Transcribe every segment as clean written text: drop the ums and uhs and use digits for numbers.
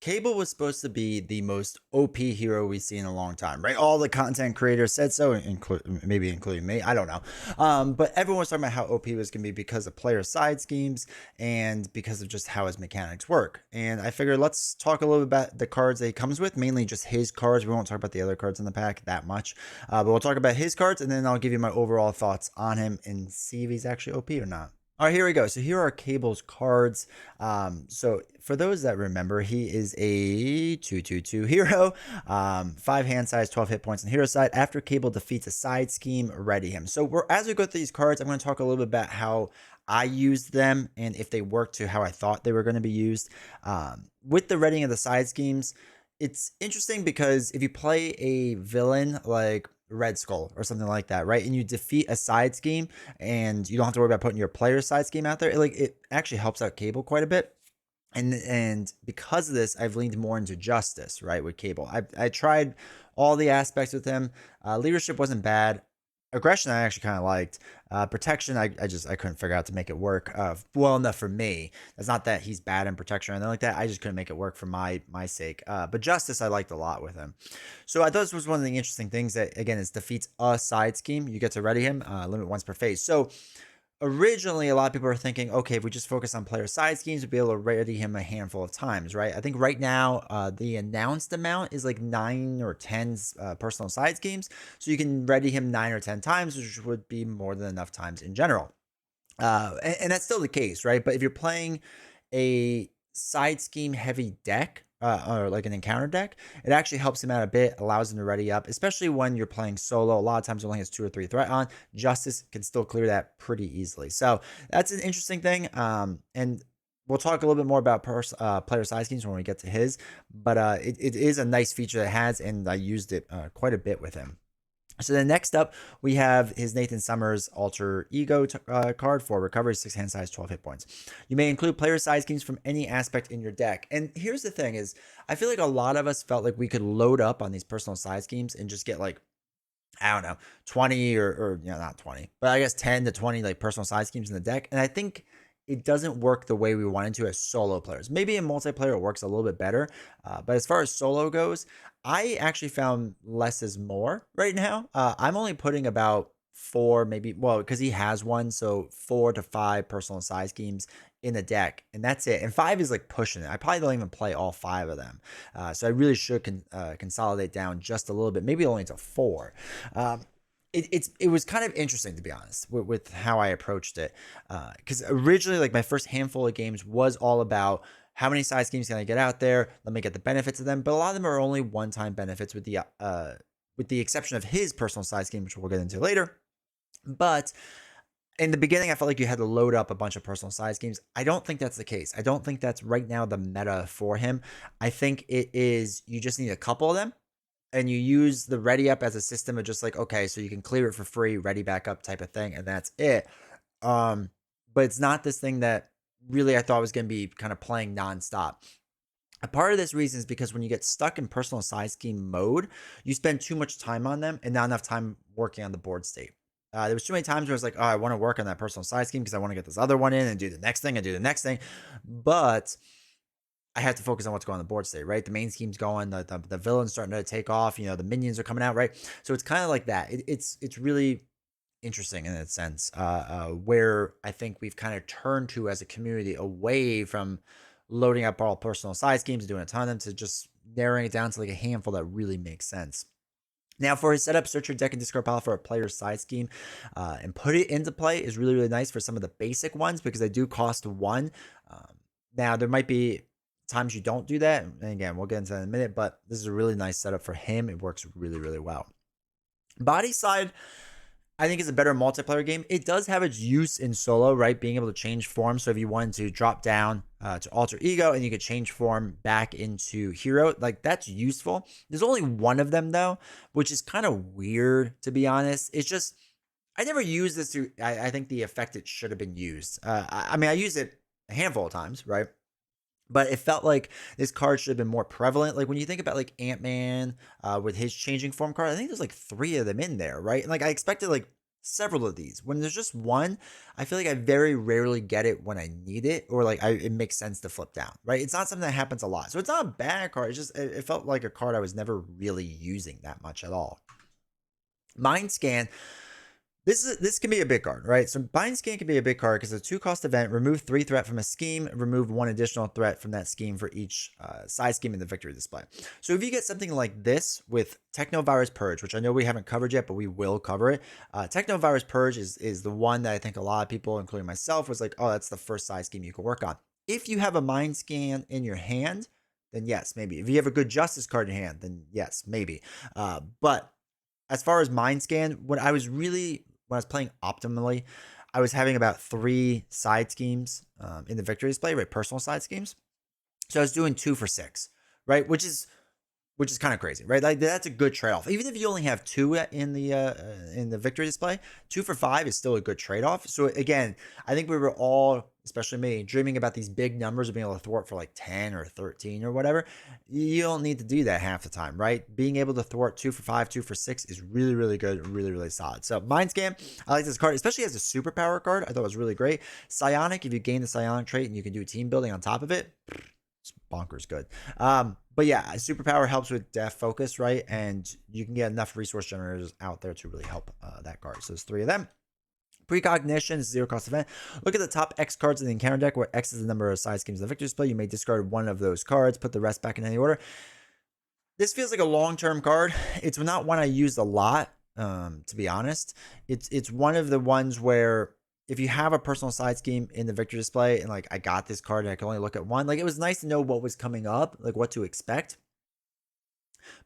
Cable was supposed to be the most OP hero we've seen in a long time, right? All the content creators said so, maybe including me. I don't know. But everyone was talking about how OP was going to be because of player side schemes and because of just how his mechanics work. And I figured let's talk a little bit about the cards that he comes with, mainly just his cards. We won't talk about the other cards in the pack that much, but we'll talk about his cards and then I'll give you my overall thoughts on him and see if he's actually OP or not. All right, here we go. So here are Cable's cards. So for those that remember, he is a 2/2/2 hero, 5 hand size, 12 hit points on hero side. After Cable defeats a side scheme, ready him. So as we go through these cards, I'm going to talk a little bit about how I used them and if they worked to how I thought they were going to be used. With the readying of the side schemes, it's interesting because if you play a villain like Red Skull or something like that, right? And you defeat a side scheme and you don't have to worry about putting your player side scheme out there. It actually helps out Cable quite a bit. And because of this, I've leaned more into justice, right? With Cable. I tried all the aspects with him. Leadership wasn't bad. Aggression I actually kind of liked. Protection I couldn't figure out to make it work well enough for me. It's not that he's bad in protection or anything like that. I just couldn't make it work for my sake. But justice I liked a lot with him. So I thought this was one of the interesting things that again is defeats a side scheme. You get to ready him, limit once per phase. So originally a lot of people are thinking, okay, if we just focus on player side schemes, we'll be able to ready him a handful of times, right? I think right now the announced amount is like 9 or 10 personal side schemes, so you can ready him 9 or 10 times, which would be more than enough times in general. And that's still the case, right? But if you're playing a side scheme heavy deck, or like an encounter deck, it actually helps him out a bit, allows him to ready up, especially when you're playing solo. A lot of times, only has 2 or 3 threat on. Justice can still clear that pretty easily. So that's an interesting thing. And we'll talk a little bit more about player side schemes when we get to his, but it is a nice feature that it has, and I used it quite a bit with him. So then next up, we have his Nathan Summers Alter Ego card for recovery, 6 hand size, 12 hit points. You may include player size schemes from any aspect in your deck. And here's the thing is, I feel like a lot of us felt like we could load up on these personal size schemes and just get like, I don't know, 20 or not 20, but I guess 10 to 20 like personal size schemes in the deck. And I think it doesn't work the way we wanted to as solo players. Maybe in multiplayer it works a little bit better, but as far as solo goes, I actually found less is more right now. I'm only putting about 4, maybe, well, because he has one, so 4 to 5 personal size schemes in the deck, and that's it. And 5 is like pushing it. I probably don't even play all 5 of them, so I really should consolidate down just a little bit, maybe only to 4. It was kind of interesting, to be honest, with how I approached it, because originally like my first handful of games was all about how many size schemes can I get out there, let me get the benefits of them, but a lot of them are only one-time benefits with the exception of his personal size scheme, which we'll get into later. But in the beginning, I felt like you had to load up a bunch of personal size schemes. I don't think that's the case. I don't think that's right now the meta for him. I think it is you just need a couple of them, and you use the ready up as a system of just like, okay, so you can clear it for free, ready back up type of thing, and that's it. But it's not this thing that really I thought was going to be kind of playing nonstop. A part of this reason is because when you get stuck in personal size scheme mode, you spend too much time on them and not enough time working on the board state. There was too many times where I was like, oh, I want to work on that personal size scheme because I want to get this other one in and do the next thing and do the next thing. But I have to focus on what's going on the board state, right? The main scheme's going, the villain's starting to take off, the minions are coming out, right? So it's kind of like that. It's really interesting in that sense, where I think we've kind of turned to as a community away from loading up all personal size schemes and doing a ton of them to just narrowing it down to like a handful that really makes sense. Now, for his setup, search your deck and discard pile for a player's size scheme and put it into play is really, really nice for some of the basic ones because they do cost 1. Now, there might be times you don't do that. And again, we'll get into that in a minute, but this is a really nice setup for him. It works really, really well. Body side, I think it's a better multiplayer game. It does have its use in solo, right? Being able to change form. So if you wanted to drop down to alter ego and you could change form back into hero, like that's useful. There's only one of them though, which is kind of weird to be honest. It's just, I never used this to, I think the effect it should have been used. I mean, I used it a handful of times, right? But it felt like this card should have been more prevalent. Like when you think about like Ant-Man with his changing form card, I think there's like 3 of them in there, right? And like I expected like several of these. When there's just one, I feel like I very rarely get it when I need it, or like it makes sense to flip down, right? It's not something that happens a lot. So it's not a bad card. It's just, it felt like a card I was never really using that much at all. Mind Scan. This can be a big card, right? So Mind Scan can be a big card because it's a 2-cost event. Remove 3 threat from a scheme. Remove 1 additional threat from that scheme for each side scheme in the victory display. So if you get something like this with TECHNOVIRUS Purge, which I know we haven't covered yet, but we will cover it. TECHNOVIRUS Purge is the one that I think a lot of people, including myself, was like, oh, that's the first side scheme you can work on. If you have a Mind Scan in your hand, then yes, maybe. If you have a good Justice card in your hand, then yes, maybe. But as far as Mind Scan, when I was playing optimally, I was having about 3 side schemes in the victory display, right? Personal side schemes. So I was doing 2 for 6, right? Which is kind of crazy, right? Like that's a good trade-off. Even if you only have 2 in the victory display, 2 for 5 is still a good trade-off. So again, I think we were all, especially me, dreaming about these big numbers of being able to thwart for like 10 or 13 or whatever. You don't need to do that half the time, right? Being able to thwart 2 for 5, 2 for 6 is really, really good, really, really solid. So Mind Scan, I like this card, especially as a superpower card. I thought it was really great. Psionic, if you gain the Psionic trait and you can do team building on top of it, it's bonkers good. But yeah, superpower helps with death focus, right? And you can get enough resource generators out there to really help that card. So there's 3 of them. Precognition, 0-cost event. Look at the top X cards in the encounter deck, where X is the number of side schemes in the victory display. You may discard 1 of those cards, put the rest back in any order. This feels like a long-term card. It's not one I used a lot, to be honest. It's one of the ones where if you have a personal side scheme in the victory display and like I got this card and I can only look at 1, like it was nice to know what was coming up, like what to expect.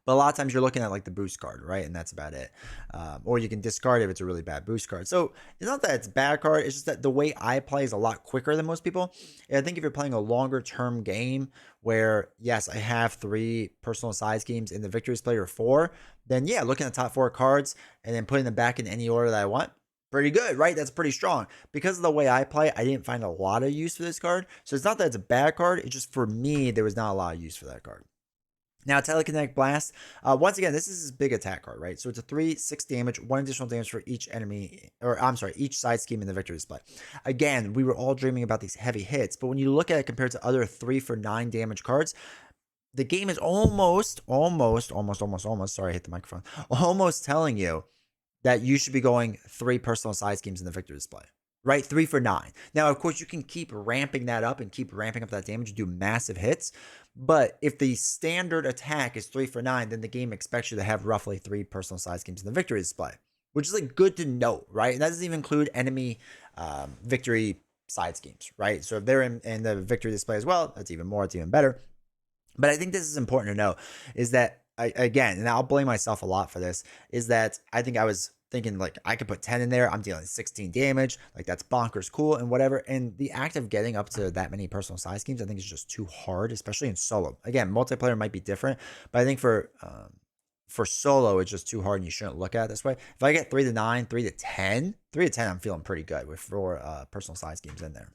But a lot of times you're looking at like the boost card, right? And that's about it. Or you can discard it if it's a really bad boost card. So it's not that it's a bad card. It's just that the way I play is a lot quicker than most people. And I think if you're playing a longer term game where, yes, I have 3 personal side schemes in the victory display or 4, then yeah, looking at the top 4 cards and then putting them back in any order that I want, pretty good, right? That's pretty strong. Because of the way I play, I didn't find a lot of use for this card. So it's not that it's a bad card. It's just for me, there was not a lot of use for that card. Now, Telekinetic Blast. Once again, this is his big attack card, right? So it's a 3/6 damage, 1 additional damage for each enemy, or I'm sorry, each side scheme in the victory display. Again, we were all dreaming about these heavy hits, but when you look at it compared to other 3 for 9 damage cards, the game is almost, sorry, I hit the microphone, almost telling you that you should be going 3 personal side schemes in the victory display. Right, 3 for 9. Now, of course, you can keep ramping that up and keep ramping up that damage and do massive hits. But if the standard attack is 3 for 9, then the game expects you to have roughly 3 personal side schemes in the victory display, which is like good to note, right? And that doesn't even include enemy victory side schemes, right? So if they're in the victory display as well, that's even more, it's even better. But I think this is important to know is that, again, and I'll blame myself a lot for this, is that I think I was thinking like I could put 10 in there. I'm dealing 16 damage. Like that's bonkers cool and whatever. And the act of getting up to that many personal side schemes, I think is just too hard, especially in solo. Again, multiplayer might be different, but I think for solo, it's just too hard and you shouldn't look at it this way. If I get 3 to 9, 3 to 10, 3 to 10, I'm feeling pretty good with 4 personal side schemes in there.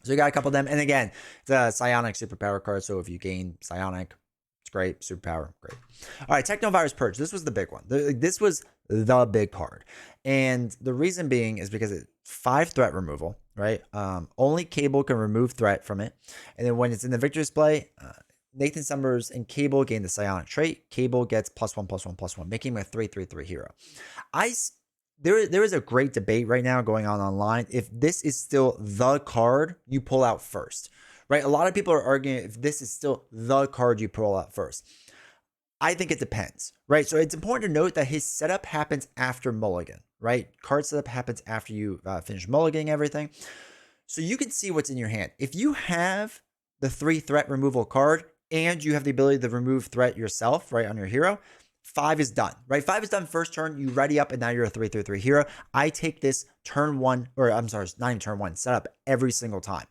So you got a couple of them. And again, the Psionic superpower card. So if you gain Psionic, it's great. Superpower, great. All right, TECHNOVIRUS Purge. This was the big one. This was the big card. And the reason being is because it's 5 threat removal, right? Only Cable can remove threat from it. And then when it's in the victory display, Nathan Summers and Cable gain the Psionic trait. Cable gets +1/+1/+1, making him a 3/3/3 hero. There is a great debate right now going on online if this is still the card you pull out first, right? A lot of people are arguing if this is still the card you pull out first. I think it depends, right? So it's important to note that his setup happens after Mulligan, right? Card setup happens after you finish mulliganing everything. So you can see what's in your hand. If you have the 3 threat removal card and you have the ability to remove threat yourself, right, on your hero, 5 is done, right? 5 is done first turn. You ready up, and now you're a 3/3/3 hero. I take this turn 1, or I'm sorry, not even turn 1, setup every single time.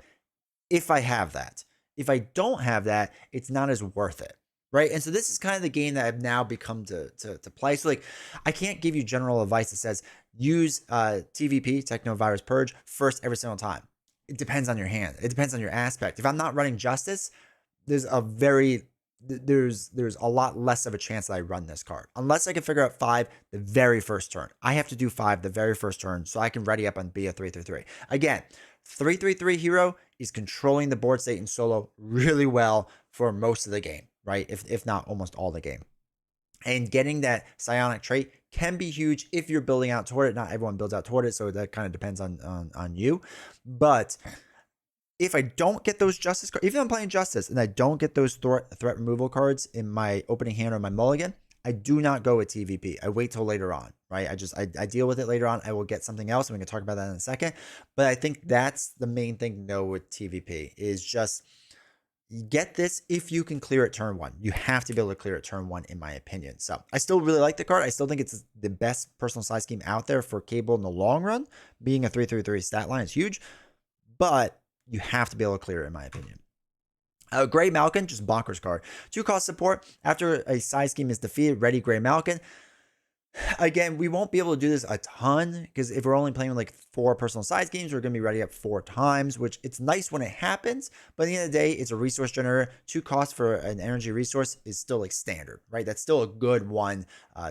If I have that. If I don't have that, it's not as worth it, right? And so this is kind of the game that I've now become to play. So like, I can't give you general advice that says use TVP, TECHNOVIRUS Purge, first every single time. It depends on your hand. It depends on your aspect. If I'm not running Justice, there's a very there's a lot less of a chance that I run this card. Unless I can figure out 5 the very first turn. I have to do 5 the very first turn so I can ready up and be a 3/3/3. Again, 3/3/3 hero is controlling the board state in solo really well for most of the game, right? If not almost all the game. And getting that psionic trait can be huge if you're building out toward it. Not everyone builds out toward it, so that kind of depends on you. But if I don't get those justice cards, even if I'm playing justice and I don't get those threat removal cards in my opening hand or my mulligan, I do not go with TVP. I wait till later on, right? I deal with it later on. I will get something else, and we can talk about that in a second. But I think that's the main thing to know with TVP is just you get this if you can clear it turn 1. You have to be able to clear it turn 1, in my opinion. So I still really like the card. I still think it's the best personal size scheme out there for Cable in the long run. Being a 3/3/3 stat line is huge, but you have to be able to clear it, in my opinion. Gray Malkin, just bonkers card. 2 cost support. After a size scheme is defeated, ready Gray Malkin. Again, we won't be able to do this a ton because if we're only playing with like 4 personal size games, we're going to be ready up 4 times, which it's nice when it happens. But at the end of the day, it's a resource generator. 2 costs for an energy resource is still like standard, right? That's still a good one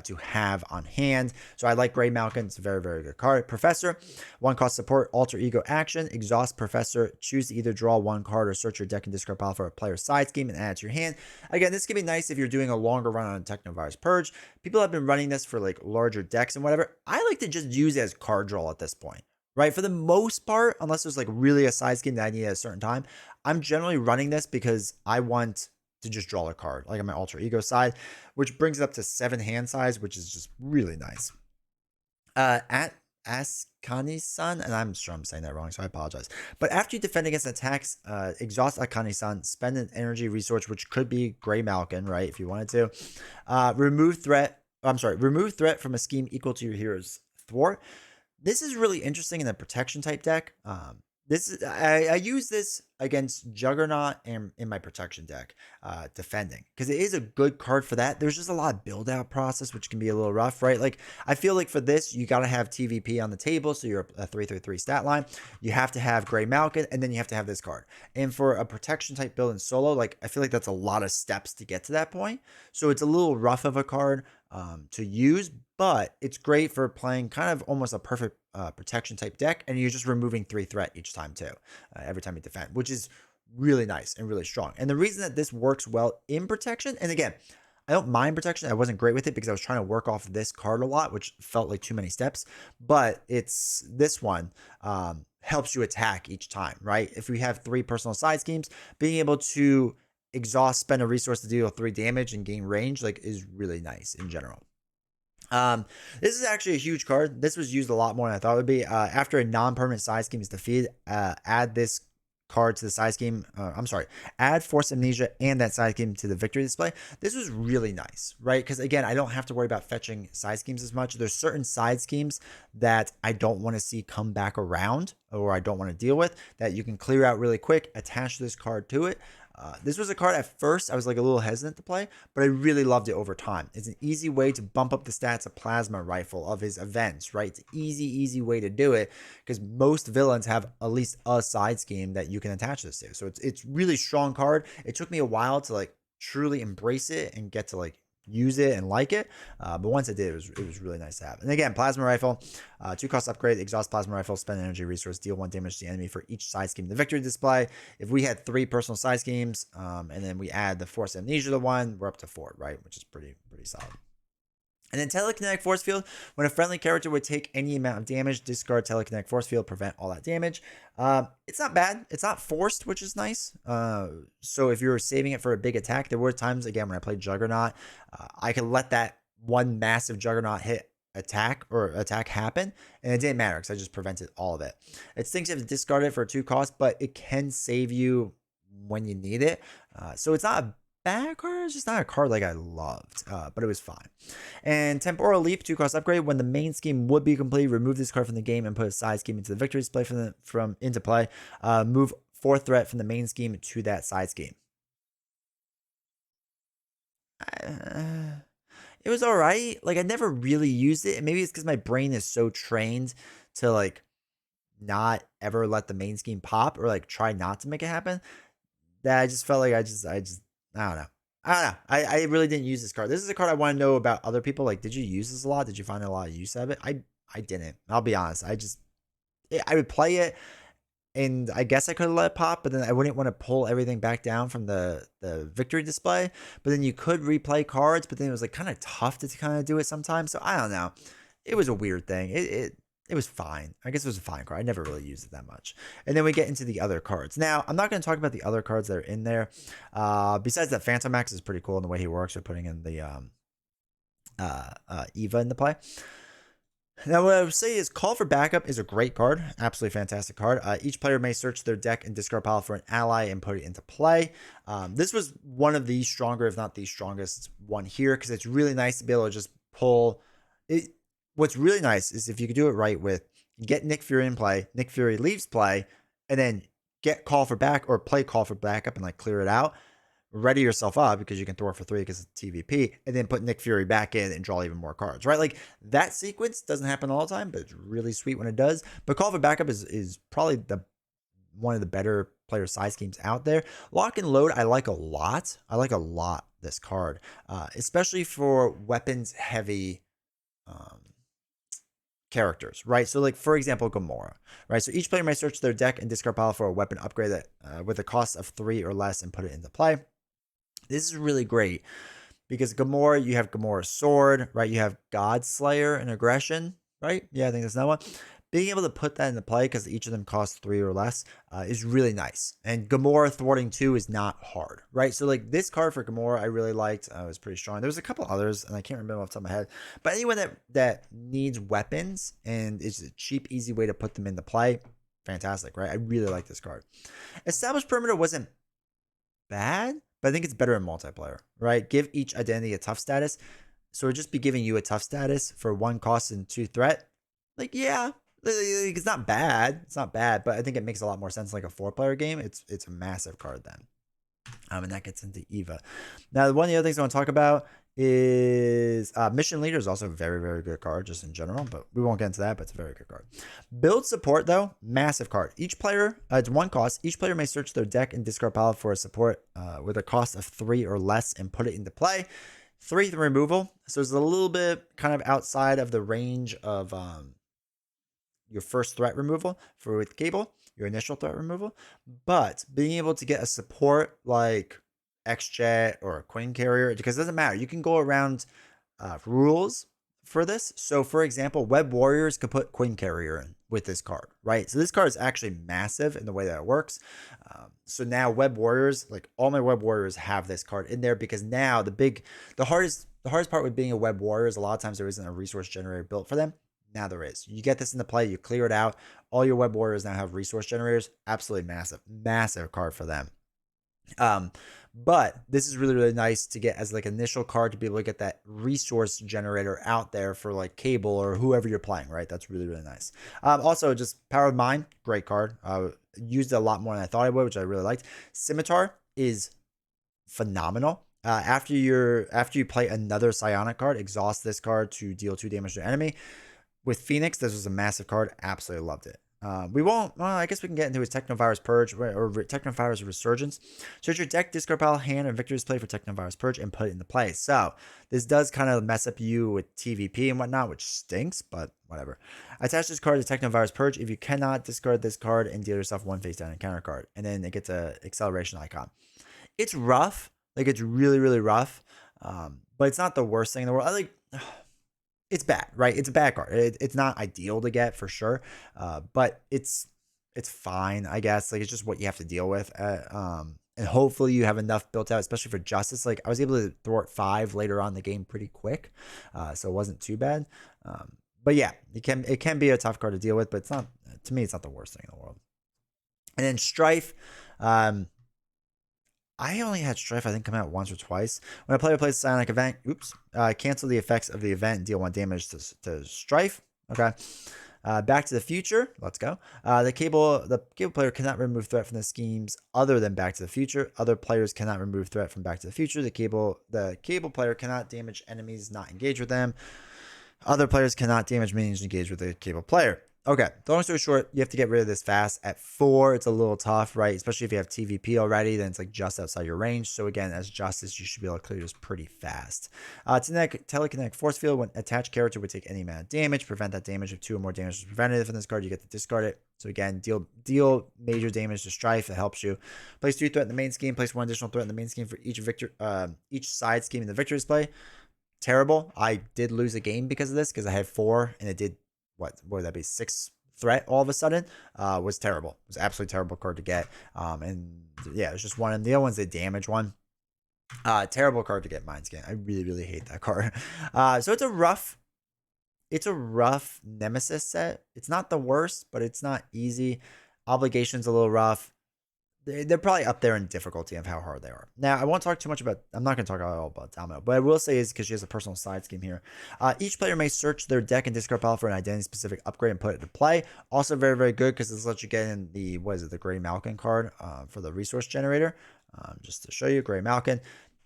to have on hand. So I like Gray Malkin. It's a very, very good card. Professor, 1 cost support, alter ego action, exhaust Professor. Choose to either draw 1 card or search your deck and discard pile for a player's side scheme and add it to your hand. Again, this can be nice if you're doing a longer run on TECHNOVIRUS Purge. People have been running this for like larger decks and whatever. I like to just use it as card draw at this point, right? For the most part, unless there's like really a side scheme that I need at a certain time, I'm generally running this because I want to just draw a card, like on my alter ego side, which brings it up to 7 hand size, which is just really nice. At Akane-san, and I'm sure I'm saying that wrong, so I apologize. But after you defend against attacks, exhaust Akane-san, spend an energy resource, which could be Gray Malkin, right? If you wanted to. Remove threat from a scheme equal to your hero's thwart. This is really interesting in a protection type deck. I use this against Juggernaut and in my protection deck, defending, because it is a good card for that. There's just a lot of build out process, which can be a little rough, right? Like I feel like for this, you got to have TVP on the table, so you're a 3/3/3 stat line. You have to have Gray Malkin, and then you have to have this card. And for a protection type build in solo, like I feel like that's a lot of steps to get to that point. So it's a little rough of a card to use, but it's great for playing kind of almost a perfect protection type deck, and you're just removing 3 threat each time too, every time you defend, which is really nice and really strong. And the reason that this works well in protection, and again, I don't mind protection. I wasn't great with it because I was trying to work off this card a lot, which felt like too many steps, but it's this one helps you attack each time, right? If we have 3 personal side schemes, being able to exhaust, spend a resource to deal 3 damage and gain range, like is really nice in general. This is actually a huge card. This was used a lot more than I thought it would be. After a non-permanent side scheme is defeated, add this card to the side scheme. Add Force Amnesia and that side scheme to the victory display. This was really nice, right? Because again, I don't have to worry about fetching side schemes as much. There's certain side schemes that I don't want to see come back around, or I don't want to deal with, that you can clear out really quick, attach this card to it. This was a card at first I was like a little hesitant to play, but I really loved it over time. It's an easy way to bump up the stats of Plasma Rifle, of his events, right? It's an easy way to do it because most villains have at least a side scheme that you can attach this to. So it's really strong card. It took me a while to like truly embrace it and get to like use it and like it, but once I did, it was really nice to have. And again, Plasma Rifle, 2 cost upgrade, exhaust Plasma Rifle, spend energy resource, deal 1 damage to the enemy for each side scheme in the victory display. If we had 3 personal side schemes, and then we add the Force Amnesia to 1, we're up to 4, right? Which is pretty solid. And then Telekinetic Force Field, when a friendly character would take any amount of damage, discard Telekinetic Force Field, prevent all that damage. It's not bad. It's not forced, which is nice. So if you're saving it for a big attack, there were times, again, when I played Juggernaut, I could let that one massive Juggernaut hit attack happen, and it didn't matter because I just prevented all of it. It stinks you have to discard it for 2 costs, but it can save you when you need it. So it's not a bad card. It's just not a card like I loved, but it was fine. And Temporal Leap, 2 cost upgrade. When the main scheme would be complete, remove this card from the game and put a side scheme into the victory display into play. Move 4 threat from the main scheme to that side scheme. It was all right. Like I never really used it, and maybe it's because my brain is so trained to like not ever let the main scheme pop or like try not to make it happen that I just felt like I don't know. I don't know. I really didn't use this card. This is a card I want to know about other people. Like, did you use this a lot? Did you find a lot of use out of it? I didn't. I'll be honest. I would play it, and I guess I could have let it pop, but then I wouldn't want to pull everything back down from the victory display. But then you could replay cards, but then it was like kind of tough to kind of do it sometimes. So I don't know. It was a weird thing. It was fine. I guess it was a fine card. I never really used it that much. And then we get into the other cards. Now, I'm not going to talk about the other cards that are in there. Besides that, Phantom Max is pretty cool in the way he works with putting in the Eva into play. Now, what I would say is Call for Backup is a great card. Absolutely fantastic card. Each player may search their deck and discard pile for an ally and put it into play. This was one of the stronger, if not the strongest one here, because it's really nice to be able to just pull it. What's really nice is if you could do it right with get Nick Fury in play, Nick Fury leaves play, and then get Call for Back or play Call for Backup and like clear it out. Ready yourself up because you can throw it for 3 because it's TVP, and then put Nick Fury back in and draw even more cards, right? Like that sequence doesn't happen all the time, but it's really sweet when it does. But Call for Backup is probably one of the better player size schemes out there. Lock and Load, I like a lot. I like a lot this card, especially for weapons heavy characters, right? So like for example, Gamora, right? So each player may search their deck and discard pile for a weapon upgrade that with a cost of 3 or less and put it into play. This is really great because Gamora, you have Gamora's sword, right? You have God Slayer and Aggression, right? Yeah, I think that's that one. Being able to put that into play because each of them costs 3 or less is really nice. And Gamora thwarting 2 is not hard, right? So like this card for Gamora, I really liked. It was pretty strong. There was a couple others, and I can't remember off the top of my head. But anyone that needs weapons and is a cheap, easy way to put them into play, fantastic, right? I really like this card. Established Perimeter wasn't bad, but I think it's better in multiplayer, right? Give each identity a tough status. So it'd just be giving you a tough status for 1 cost and 2 threat. Like, yeah, it's not bad. It's not bad, but I think it makes a lot more sense like a 4-player game. It's a massive card then. And that gets into Eva. Now, one of the other things I want to talk about is Mission Leader is also a very, very good card just in general, but we won't get into that, but it's a very good card. Build Support, though, massive card. Each player, it's 1 cost. Each player may search their deck and discard pile for a support with a cost of 3 or less and put it into play. 3 removal. So it's a little bit kind of outside of the range of your first threat removal for with Cable, your initial threat removal, but being able to get a support like X-Jet or a Queen Carrier, because it doesn't matter. You can go around rules for this. So for example, Web Warriors could put Queen Carrier in with this card, right? So this card is actually massive in the way that it works. So now Web Warriors, like all my Web Warriors have this card in there because now the hardest part with being a Web Warrior is a lot of times there isn't a resource generator built for them. Now there is. You get this into play, you clear it out. All your Web Warriors now have resource generators. Absolutely massive card for them. But this is really, really nice to get as like initial card to be able to get that resource generator out there for like Cable or whoever you're playing, right? That's really, really nice. Also, just Power of Mind, great card. Used it a lot more than I thought I would, which I really liked. Scimitar is phenomenal. After you play another Psionic card, exhaust this card to deal 2 damage to your enemy. With Phoenix, this was a massive card. Absolutely loved it. We won't, well, I guess we can get into his TECHNOVIRUS Purge or TECHNOVIRUS Resurgence. Search your deck, discard pile, hand, and victory display for TECHNOVIRUS Purge and put it into play. So this does kind of mess up you with TVP and whatnot, which stinks, but whatever. Attach this card to TECHNOVIRUS Purge. If you cannot, discard this card and deal yourself 1 face down encounter card. And then it gets a acceleration icon. It's rough. Like, it's really, really rough. But it's not the worst thing in the world. I like... It's bad, right? It's a bad card. It's not ideal to get for sure, but it's fine, I guess. Like, it's just what you have to deal with. And hopefully you have enough built out, especially for Justice. Like, I was able to thwart 5 later on in the game pretty quick, so it wasn't too bad. But yeah, it can be a tough card to deal with, but it's not, to me, it's not the worst thing in the world. And then Strife. I only had Strife, I think, come out once or twice. When a player plays a Psionic event, cancel the effects of the event and deal 1 damage to Strife. Okay. Back to the Future. Let's go. The Cable player cannot remove threat from the schemes other than Back to the Future. Other players cannot remove threat from Back to the Future. The Cable player cannot damage enemies not engaged with them. Other players cannot damage minions engaged with the Cable player. Okay, long story short, you have to get rid of this fast. At 4, it's a little tough, right? Especially if you have TVP already, then it's like just outside your range. So again, as Justice, you should be able to clear this pretty fast. Telekinetic Force Field, when attached character would take any amount of damage, prevent that damage if 2 or more damage is prevented from this card, you get to discard it. So again, deal major damage to Strife. It helps you. Place 3 threat in the main scheme. Place 1 additional threat in the main scheme for each side scheme in the victory display. Terrible. I did lose a game because of this, because I had 4 and it did what would that be, 6 threat all of a sudden. Was terrible. It was absolutely terrible card to get. And yeah, it was just one, and the other one's the damage one. Terrible card to get Mind Scan. I really hate that card. So it's a rough Nemesis set. It's not the worst, but it's not easy. Obligation's a little rough. They're probably up there in difficulty of how hard they are. Now, I won't talk too much about, I'm not going to talk at all about Domino, but I will say is because she has a personal side scheme here. Each player may search their deck and discard pile for an identity-specific upgrade and put it to play. Also very good because this lets you get in the, the Gray Malkin card for the resource generator. Just to show you, Gray Malkin.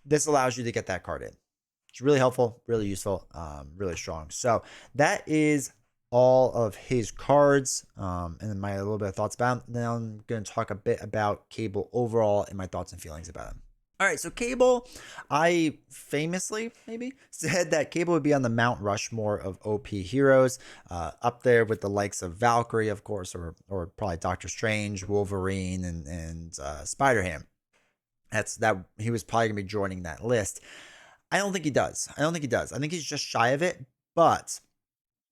This allows you to get that card in. It's really helpful, really useful, really strong. So that is all of his cards, and my little bit of thoughts about him. Now I'm going to talk a bit about Cable overall and my thoughts and feelings about him. All right, so Cable, I famously maybe said that Cable would be on the Mount Rushmore of OP heroes, up there with the likes of Valkyrie, of course, or probably Doctor Strange, Wolverine, and Spider-Ham. That he was probably going to be joining that list. I don't think he does. I think he's just shy of it, but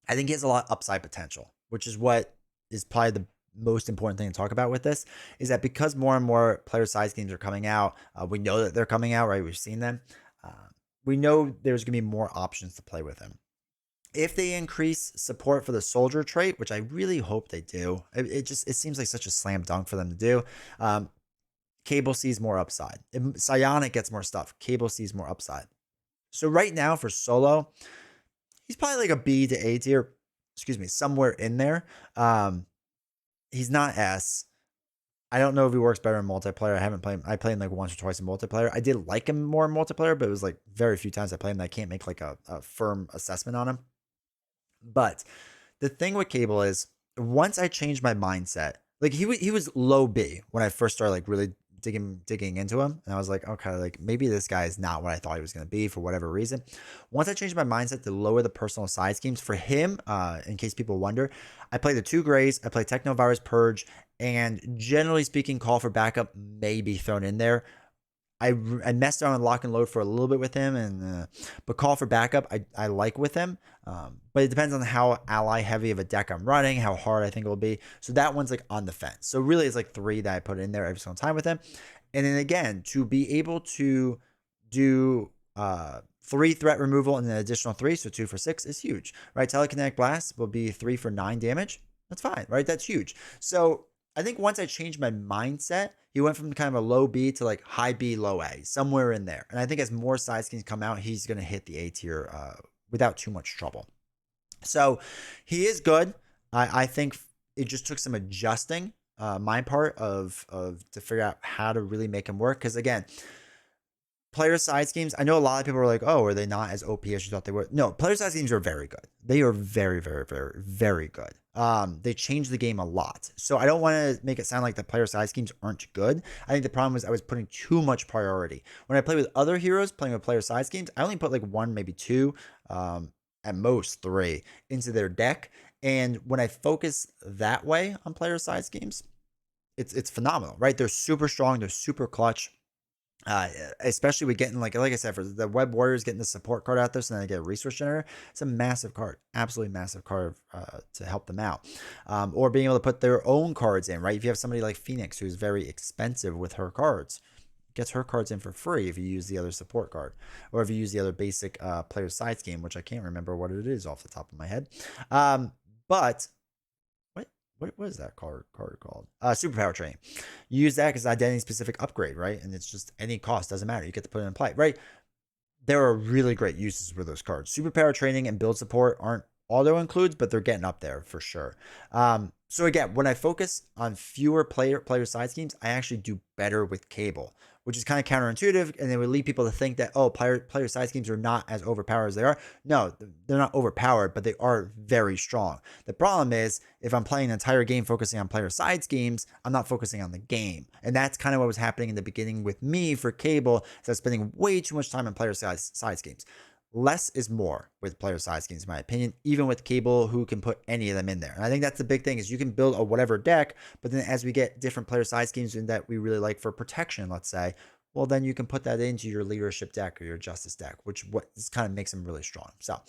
I think he has a lot of upside potential, which is what is probably the most important thing to talk about with this, is that because more and more player size games are coming out, we know that they're coming out, right? We've seen them. We know there's going to be more options to play with him. If they increase support for the soldier trait, which I really hope they do, it seems like such a slam dunk for them to do. Cable sees more upside. If Psionic gets more stuff, Cable sees more upside. So right now for solo, he's probably like a B to A tier, somewhere in there. He's not S. I don't know if he works better in multiplayer. I played him like once or twice in multiplayer. I did like him more in multiplayer, but it was like very few times I played him that I can't make like a firm assessment on him. But the thing with Cable is, once I changed my mindset, like he was low B when I first started like really digging into him, and I was like, okay, like maybe this guy is not what I thought he was going to be for whatever reason. Once I changed my mindset to lower the personal side schemes for him, in case people wonder, I play the 2 grays, I play TECHNOVIRUS, Purge, and generally speaking, Call for Backup may be thrown in there. I messed around with Lock and Load for a little bit with him, but Call for Backup I like with him. But it depends on how ally heavy of a deck I'm running, how hard I think it will be. So that one's like on the fence. So really it's like 3 that I put in there every single time with him. And then again, to be able to do 3 threat removal and an additional 3, so 2 for 6 is huge, right? Telekinetic Blast will be 3 for 9 damage. That's fine, right? That's huge. So I think once I changed my mindset, he went from kind of a low B to like high B, low A, somewhere in there. And I think as more side schemes come out, he's going to hit the A tier without too much trouble. So he is good. I think it just took some adjusting, my part of to figure out how to really make him work. Because again, player side schemes, I know a lot of people are like, oh, are they not as OP as you thought they were? No, player side schemes are very good. They are very good. They changed the game a lot. So I don't want to make it sound like the player side schemes aren't good. I think the problem was I was putting too much priority. When I play with other heroes playing with player side schemes, I only put like 1, maybe 2, at most 3 into their deck. And when I focus that way on player side schemes, it's phenomenal, right? They're super strong. They're super clutch. Especially with getting like I said, for the Web Warriors getting the support card out there, so then they get a resource generator. It's a massive card, absolutely massive card to help them out, or being able to put their own cards in, right? If you have somebody like Phoenix who's very expensive with her cards, gets her cards in for free if you use the other support card, or if you use the other basic player side scheme, which I can't remember what it is off the top of my head. But what is that card called? Superpower Training. You use that because identity specific upgrade, right? And it's just any cost, doesn't matter. You get to put it in play, right? There are really great uses for those cards. Superpower Training and build support aren't auto includes, but they're getting up there for sure. So again, when I focus on fewer player side schemes, I actually do better with Cable. which is kind of counterintuitive, and it would lead people to think that, oh, player side schemes are not as overpowered as they are. No, they're not overpowered, but they are very strong. The problem is, if I'm playing an entire game focusing on player side schemes, I'm not focusing on the game. And that's kind of what was happening in the beginning with me for Cable, is I was spending way too much time on player side schemes. Less is more with player side schemes, in my opinion, even with Cable, who can put any of them in there. And I think that's the big thing, is you can build a whatever deck, but then as we get different player side schemes in that we really like for protection, let's say, well, then you can put that into your leadership deck or your justice deck, which kind of makes them really strong. So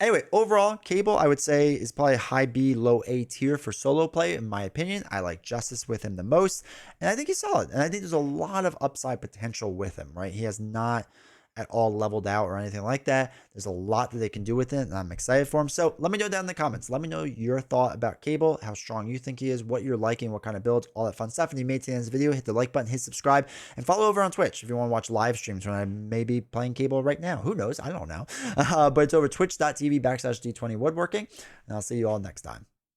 anyway, overall, Cable, I would say, is probably high B, low A tier for solo play, in my opinion. I like justice with him the most, and I think he's solid. And I think there's a lot of upside potential with him, right? He has not at all leveled out or anything like that. There's a lot that they can do with it, and I'm excited for him. So let me know down in the comments. Let me know your thought about Cable, how strong you think he is, what you're liking, what kind of builds, all that fun stuff. And if you made it to the end of this video, hit the like button, hit subscribe, and follow over on Twitch if you want to watch live streams when I may be playing Cable right now. Who knows? I don't know. But it's over twitch.tv/D20woodworking, and I'll see you all next time.